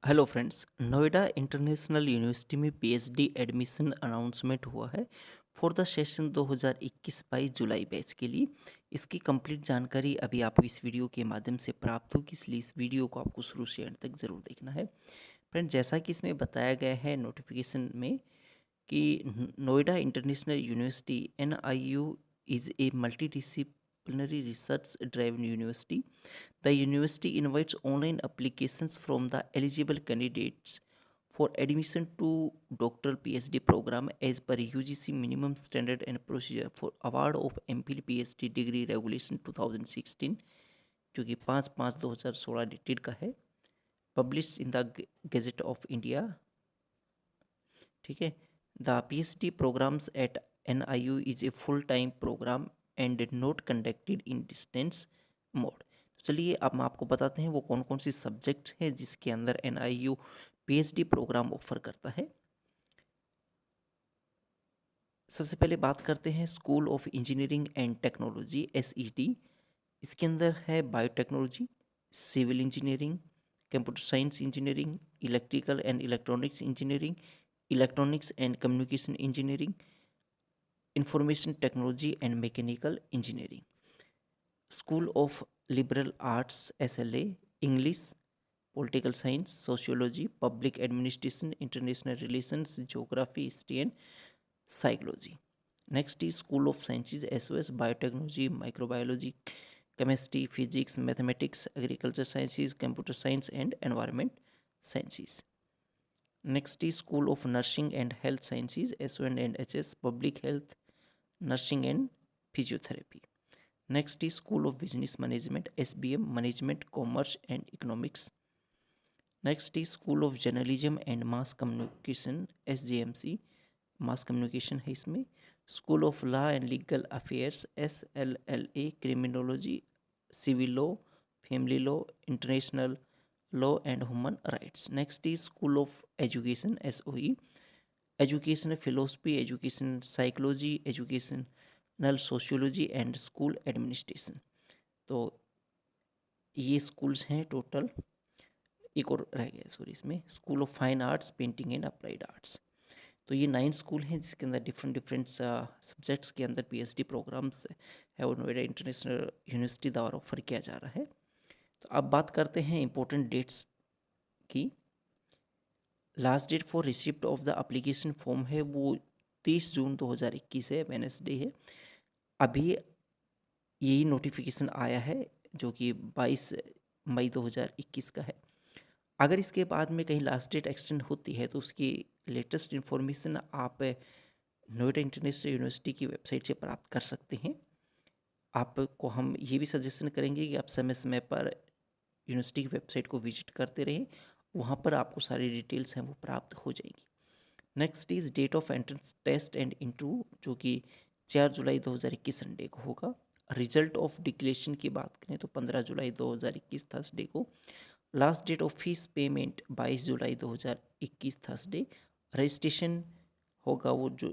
Hello friends, Noida international university में PhD admission announcement हुआ है for the session 2021-22 July batch के लिए। इसकी कंप्लीट जानकारी अभी आपको इस वीडियो के माध्यम से प्राप्त होगी, इसलिए इस वीडियो को आपको शुरू से अंत तक ज़रूर देखना है। फ्रेंड, जैसा कि इसमें बताया गया है नोटिफिकेशन में कि Noida international university NIU is a multi research driven university. The university invites online applications from the eligible candidates for admission to doctoral PhD program as per UGC minimum standard and procedure for award of MPhil PhD degree regulation 2016, जो कि 5/5/2016 dated का है, publish in the gazette of India. ठीक है। The PhD programs at NIU is a full time program and not conducted in distance mode. तो चलिए अब हम आपको बताते हैं वो कौन कौन सी सब्जेक्ट्स हैं जिसके अंदर NIU PhD प्रोग्राम ऑफर करता है। सबसे पहले बात करते हैं school of engineering and technology SET। इसके अंदर है biotechnology, civil engineering, computer science engineering, electrical and electronics engineering, electronics and communication engineering, information technology and mechanical engineering. School of liberal arts SLA, English, political science, sociology, public administration, international relations, geography, history and psychology. Next is school of sciences SOS, biotechnology, microbiology, chemistry, physics, mathematics, agriculture sciences, computer science and environment sciences. Next is school of nursing and health sciences SON and HS, public health, nursing and physiotherapy. Next is school of business management SBM, management commerce and economics. Next is school of journalism and mass communication SJMC, mass communication है इसमें। School of law and legal affairs SLLA, criminology, civil law, family law, international law and human rights. Next is school of education SOE, education philosophy, education psychology, educational sociology and school administration. तो ये schools हैं total. एक और रह गया sorry, इसमें school of fine arts, painting and applied arts. तो ये 9 स्कूल हैं जिसके अंदर डिफरेंट डिफरेंट सब्जेक्ट्स के अंदर PhD प्रोग्राम्स है और नोएडा इंटरनेशनल यूनिवर्सिटी द्वारा ऑफर किया जा रहा है। तो अब बात करते हैं इंपॉर्टेंट डेट्स की। Last date for receipt of the application form है वो 30 जून 2021 है, वेडनेसडे है। अभी यही नोटिफिकेशन आया है जो कि 22 मई 2021 का है। अगर इसके बाद में कहीं लास्ट डेट एक्सटेंड होती है तो उसकी लेटेस्ट इन्फॉर्मेशन आप नोएडा इंटरनेशनल यूनिवर्सिटी की वेबसाइट से प्राप्त कर सकते हैं। आपको हम ये भी सजेशन करेंगे कि आप समय समय पर यूनिवर्सिटी की वेबसाइट को विजिट करते रहें, वहाँ पर आपको सारी डिटेल्स हैं वो प्राप्त हो जाएंगी। Next is date of entrance test and interview, जो कि 4 जुलाई 2021 संडे को होगा। रिजल्ट ऑफ डिक्लेरेशन की बात करें तो 15 जुलाई 2021 थर्सडे को। Last date of fees payment 22 जुलाई 2021 थर्सडे। रजिस्ट्रेशन होगा वो जो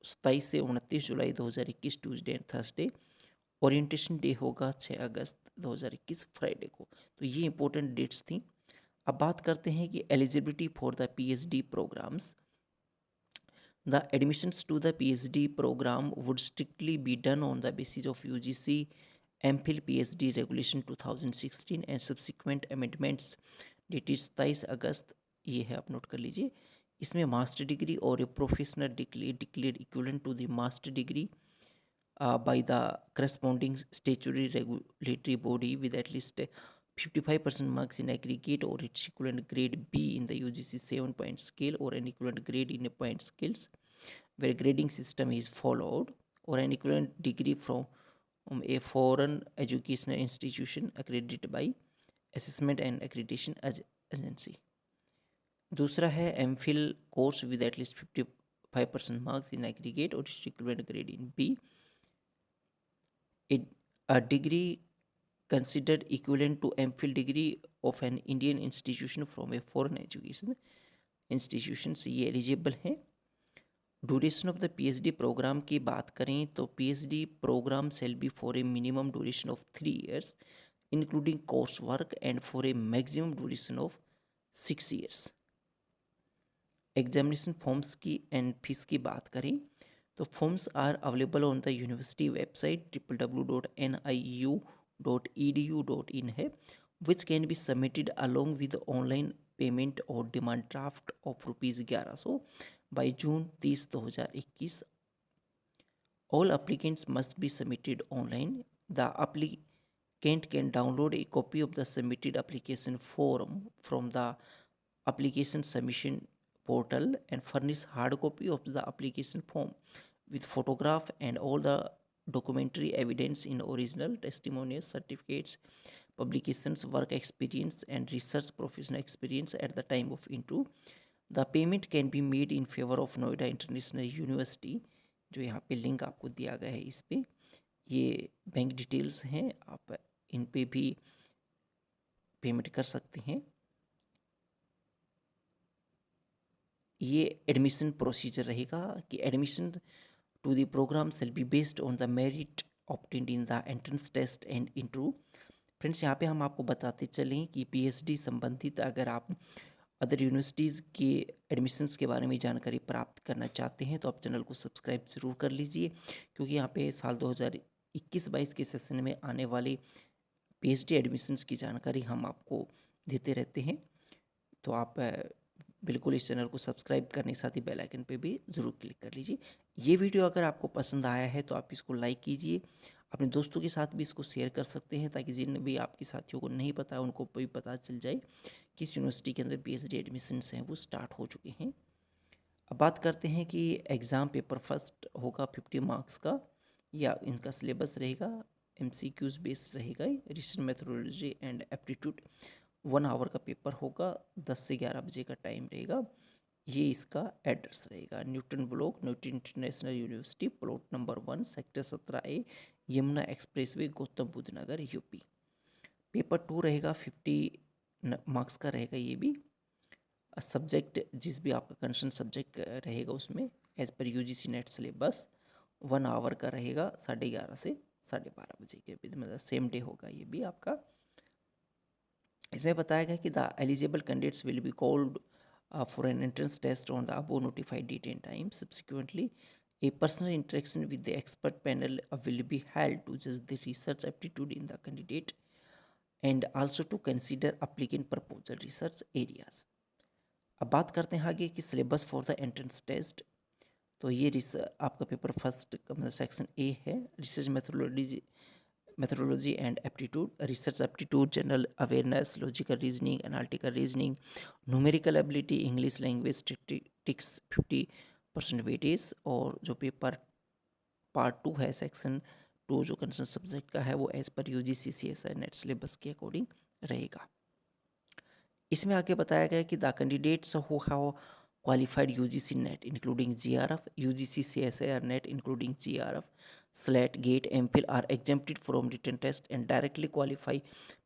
27 से 29 जुलाई 2021 Tuesday and Thursday. Orientation day होगा 6 अगस्त 2021 फ्राइडे को। तो ये इंपॉर्टेंट डेट्स थी। अब बात करते हैं कि eligibility for the PhD programs. The admissions to the PhD program would strictly be done on the basis of UGC MPhil PhD Regulation 2016 and subsequent amendments dated 27 अगस्त। ये है, आप नोट कर लीजिए। इसमें मास्टर डिग्री और professional declared equivalent to the master degree by the corresponding statutory regulatory body with at least 55% marks in aggregate or its equivalent grade B in the UGC 7-point scale or an equivalent grade in a point scales where grading system is followed, or an equivalent degree from a foreign educational institution accredited by assessment and accreditation agency. दूसरा है MPhil course with at least 55% marks in aggregate or its equivalent grade in B. A degree considered equivalent to MPhil degree of an Indian institution from a foreign education institution से ये eligible हैं। Duration of the PhD program की बात करें तो PhD program shall be for a minimum duration of 3 years including course work and for a maximum duration of 6 years. Examination forms की and fees की बात करें तो forms are available on the university website www.niu.edu.in है, which can be submitted along with online payment और demand draft of ₹1100 by June 30, 2021। All applicants must be submitted online. The applicant can download a copy of the submitted application form from the application submission portal and furnish hard copy of the application form with photograph and all the documentary evidence in original, testimonials, certificates, publications, work experience and research professional experience at the time of interview. The payment can be made in favor of Noida International University। जो यहाँ पे link आपको दिया गया है, इस पे ये बैंक डिटेल्स हैं, आप इन पे भी पेमेंट कर सकते हैं। ये एडमिशन प्रोसीजर रहेगा कि admission to the program shall be based on the merit obtained in the entrance test and interview. Friends, यहाँ पे हम आपको बताते चलें कि पीएचडी संबंधित अगर आप अदर यूनिवर्सिटीज़ के एडमिशन्स के बारे में जानकारी प्राप्त करना चाहते हैं तो आप चैनल को सब्सक्राइब ज़रूर कर लीजिए, क्योंकि यहाँ पे साल 2021-22 के सेशन में आने वाले पीएचडी एडमिशन्स की जानकारी हम आपको देते रहते हैं। तो आप बिल्कुल इस चैनल को सब्सक्राइब करने के साथ ही बेल आइकन पे भी ज़रूर क्लिक कर लीजिए। ये वीडियो अगर आपको पसंद आया है तो आप इसको लाइक कीजिए, अपने दोस्तों के साथ भी इसको शेयर कर सकते हैं, ताकि जिन भी आपके साथियों को नहीं पता है उनको भी पता चल जाए किस यूनिवर्सिटी के अंदर पीएचडी एडमिशन्स हैं वो स्टार्ट हो चुके हैं। अब बात करते हैं कि एग्ज़ाम पेपर फर्स्ट होगा 50 मार्क्स का, या इनका सिलेबस रहेगा एमसीक्यूज बेस्ड रहेगा। Research methodology and aptitude 1 hour का पेपर होगा, 10 से 11 बजे का टाइम रहेगा। ये इसका एड्रेस रहेगा, Newton block, Newton international university, plot number 1, sector 17A, Yamuna expressway, Gautam Buddh Nagar, UP. Paper 2 रहेगा 50 मार्क्स का रहेगा। ये भी सब्जेक्ट जिस भी आपका कंसर्न सब्जेक्ट रहेगा उसमें as per UGC net syllabus 1 hour का रहेगा, 11:30 से 12:30 बजे के बीच, मतलब सेम डे होगा ये भी आपका। इसमें बताया गया कि the eligible candidates will be called for an entrance test on the above notified date and time. Subsequently, a personal interaction with the expert panel will be held to judge the research aptitude in the candidate and also to consider applicant proposal research areas. अब बात करते हैं आगे कि syllabus for the entrance test. तो ये आपका paper first का मतलब सेक्शन ए है, research methodology and aptitude, research aptitude, general awareness, logical reasoning, analytical reasoning, numerical ability, English language, statistics 50% weightage. और जो पेपर पार्ट 2 है, सेक्शन 2 जो कंसर्न सब्जेक्ट का है, वो as per UGC CSI NET syllabus के according रहेगा। इसमें आगे बताया गया कि the candidates who have qualified UGC NET including GRF, UGC CSIR NET including GRF, SLAT, GATE, MPhil are exempted from written test and directly qualify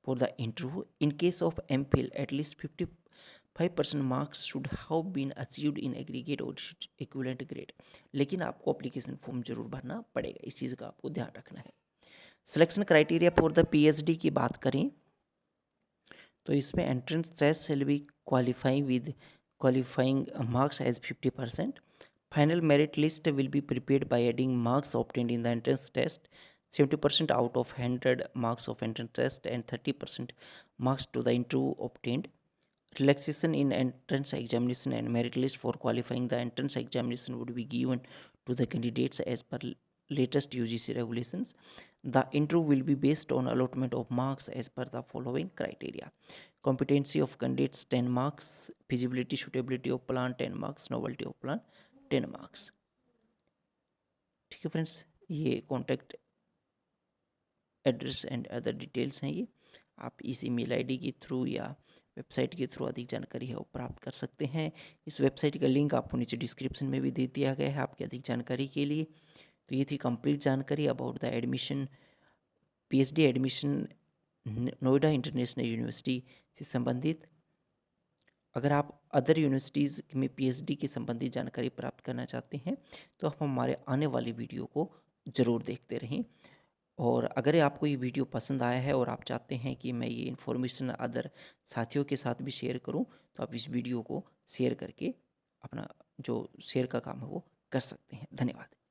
for the interview. In case of MPhil, at least 55% marks should have been achieved in aggregate or equivalent grade. लेकिन आपको application form जरूर भरना पड़ेगा, इस चीज़ का आपको ध्यान रखना है। Selection criteria for the PhD की बात करें तो इसमें entrance test shall be qualifying with qualifying marks as 50%. Final merit list will be prepared by adding marks obtained in the entrance test, 70% out of 100 marks of entrance test and 30% marks to the interview obtained. Relaxation in entrance examination and merit list for qualifying the entrance examination would be given to the candidates as per latest UGC regulations. The interview will be based on allotment of marks as per the following criteria: competency of candidates 10 marks, feasibility suitability of plan 10 marks, novelty of plan 10 marks। ठीक है friends, ये contact address and other details हैं। ये आप इस email ID के through या website के थ्रू अधिक जानकारी है वो प्राप्त कर सकते हैं। इस वेबसाइट का लिंक आपको नीचे डिस्क्रिप्शन में भी दे दिया गया है आपकी अधिक जानकारी के लिए। तो ये थी कंप्लीट जानकारी about the admission, PhD admission Noida international university से संबंधित। अगर आप अदर यूनिवर्सिटीज़ में पीएचडी की संबंधित जानकारी प्राप्त करना चाहते हैं तो आप हमारे आने वाले वीडियो को ज़रूर देखते रहें। और अगर आपको ये वीडियो पसंद आया है और आप चाहते हैं कि मैं ये इन्फॉर्मेशन अदर साथियों के साथ भी शेयर करूं, तो आप इस वीडियो को शेयर करके अपना जो शेयर का काम है वो कर सकते हैं। धन्यवाद।